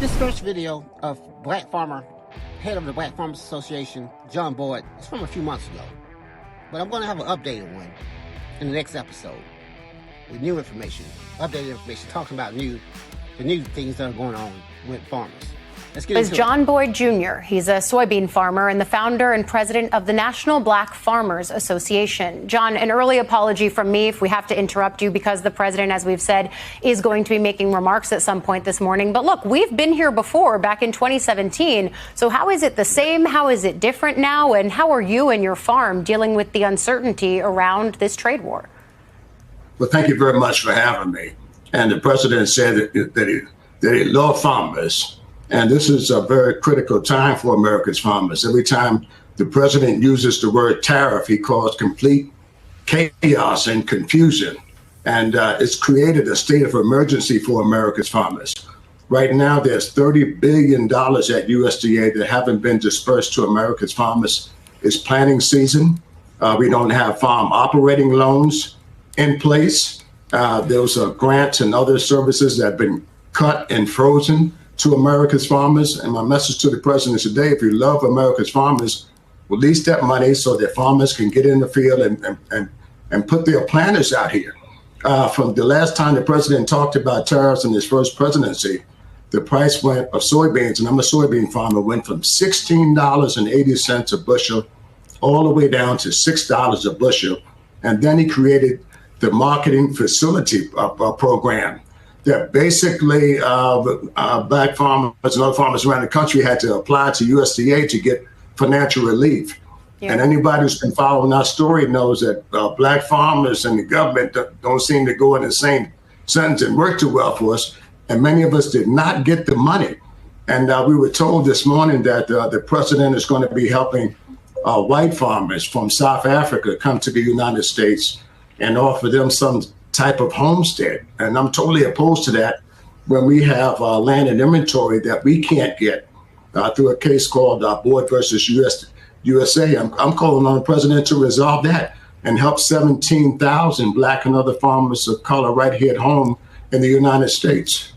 This first video of Black Farmer, head of the Black Farmers Association, John Boyd, is from a few months ago. But I'm going to have an updated one in the next episode with new information, updated information, talking about the new things that are going on with farmers. Let's get into it. John Boyd Jr. He's a soybean farmer and the founder and president of the National Black Farmers Association. John, an early apology from me if we have to interrupt you because the president, as we've said, is going to be making remarks at some point this morning. But look, we've been here before back in 2017. So how is it the same? How is it different now? And how are you and your farm dealing with the uncertainty around this trade war? Well, thank you very much for having me. And the president said that he loved farmers. And this is a very critical time for America's farmers. Every time the president uses the word tariff, he caused complete chaos and confusion. And it's created a state of emergency for America's farmers. Right now, there's $30 billion at USDA that haven't been dispersed to America's farmers. It's planting season. We don't have farm operating loans in place. Those are grants and other services that have been cut and frozen to America's farmers. And my message to the president today, if you love America's farmers, release that money so that farmers can get in the field and put their planters out here. From the last time the president talked about tariffs in his first presidency, the price of soybeans, and I'm a soybean farmer, went from $16.80 a bushel all the way down to $6 a bushel. And then he created the marketing facility program that basically black farmers and other farmers around the country had to apply to USDA to get financial relief. Yeah. And anybody who's been following our story knows that black farmers and the government don't seem to go in the same sentence and work too well for us. And many of us did not get the money. And we were told this morning that the president is going to be helping white farmers from South Africa come to the United States and offer them some type of homestead. And I'm totally opposed to that when we have land and inventory that we can't get through a case called Boyd versus USA. I'm calling on the president to resolve that and help 17,000 black and other farmers of color right here at home in the United States.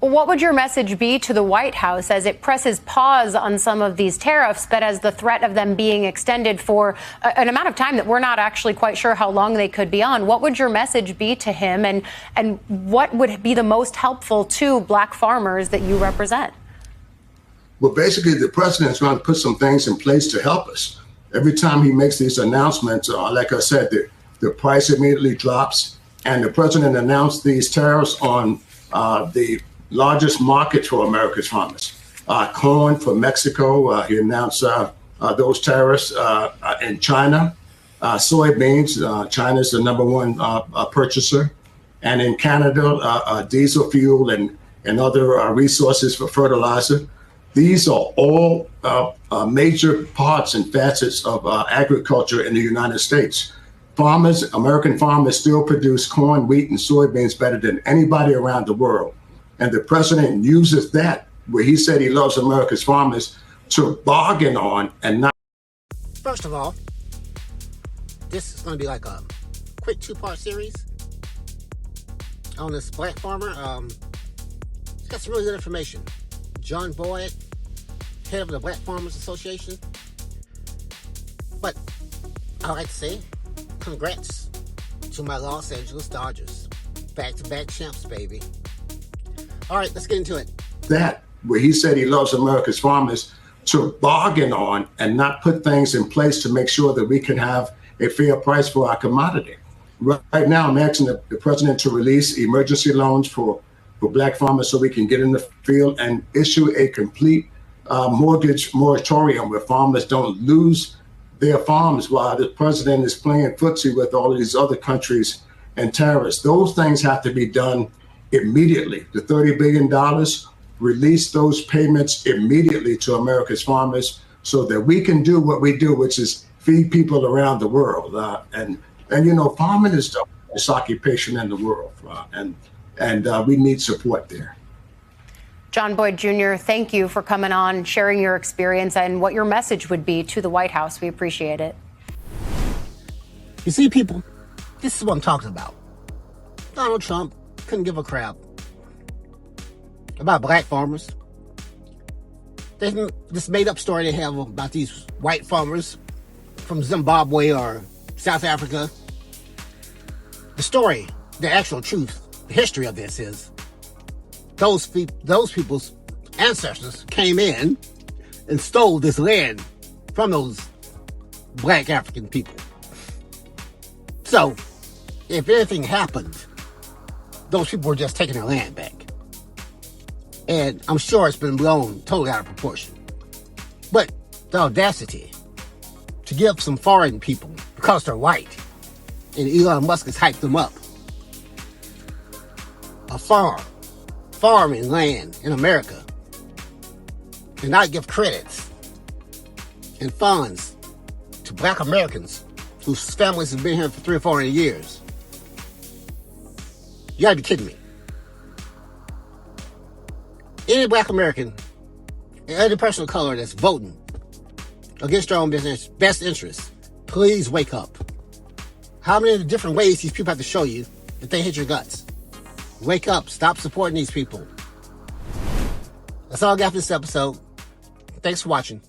What would your message be to the White House as it presses pause on some of these tariffs, but as the threat of them being extended for an amount of time that we're not actually quite sure how long they could be on? What would your message be to him, and what would be the most helpful to black farmers that you represent? Well, basically, the president's going to put some things in place to help us. Every time he makes these announcements, like I said, the price immediately drops. And the president announced these tariffs on the largest market for America's farmers, corn from Mexico. He announced those tariffs in China, soybeans. China's the number one purchaser, and in Canada, diesel fuel and other resources for fertilizer. These are all major parts and facets of agriculture in the United States. Farmers, American farmers, still produce corn, wheat, and soybeans better than anybody around the world. And the president uses that, where he said he loves America's farmers, to bargain on and not. First of all, this is going to be like a quick two-part series on this black farmer. He's got some really good information. John Boyd, head of the Black Farmers Association. But I like to say, congrats to my Los Angeles Dodgers. Back-to-back champs, baby. All right, let's get into it. That, where he said he loves America's farmers, to bargain on and not put things in place to make sure that we can have a fair price for our commodity. Right now, I'm asking the president to release emergency loans for black farmers so we can get in the field and issue a complete mortgage moratorium where farmers don't lose their farms while the president is playing footsie with all of these other countries and tariffs. Those things have to be done immediately. The $30 billion, release those payments immediately to America's farmers so that we can do what we do, which is feed people around the world. And you know, farming is the largest occupation in the world, and we need support there. John Boyd Jr., thank you for coming on, sharing your experience and what your message would be to the White House. We appreciate it. You see, people, this is what I'm talking about. Donald Trump couldn't give a crap about black farmers, this made up story they have about these white farmers from Zimbabwe or South Africa. The story, the actual truth, the history of this is those people's ancestors came in and stole this land from those black African people. So, if anything happened, those people were just taking their land back. And I'm sure it's been blown totally out of proportion. But the audacity to give some foreign people, because they're white, and Elon Musk has hyped them up, a farming land in America, and not give credits and funds to black Americans whose families have been here for 300 or 400 years. You gotta be kidding me. Any black American, any person of color that's voting against their own best interests, please wake up. How many different ways these people have to show you that they hate your guts? Wake up. Stop supporting these people. That's all I got for this episode. Thanks for watching.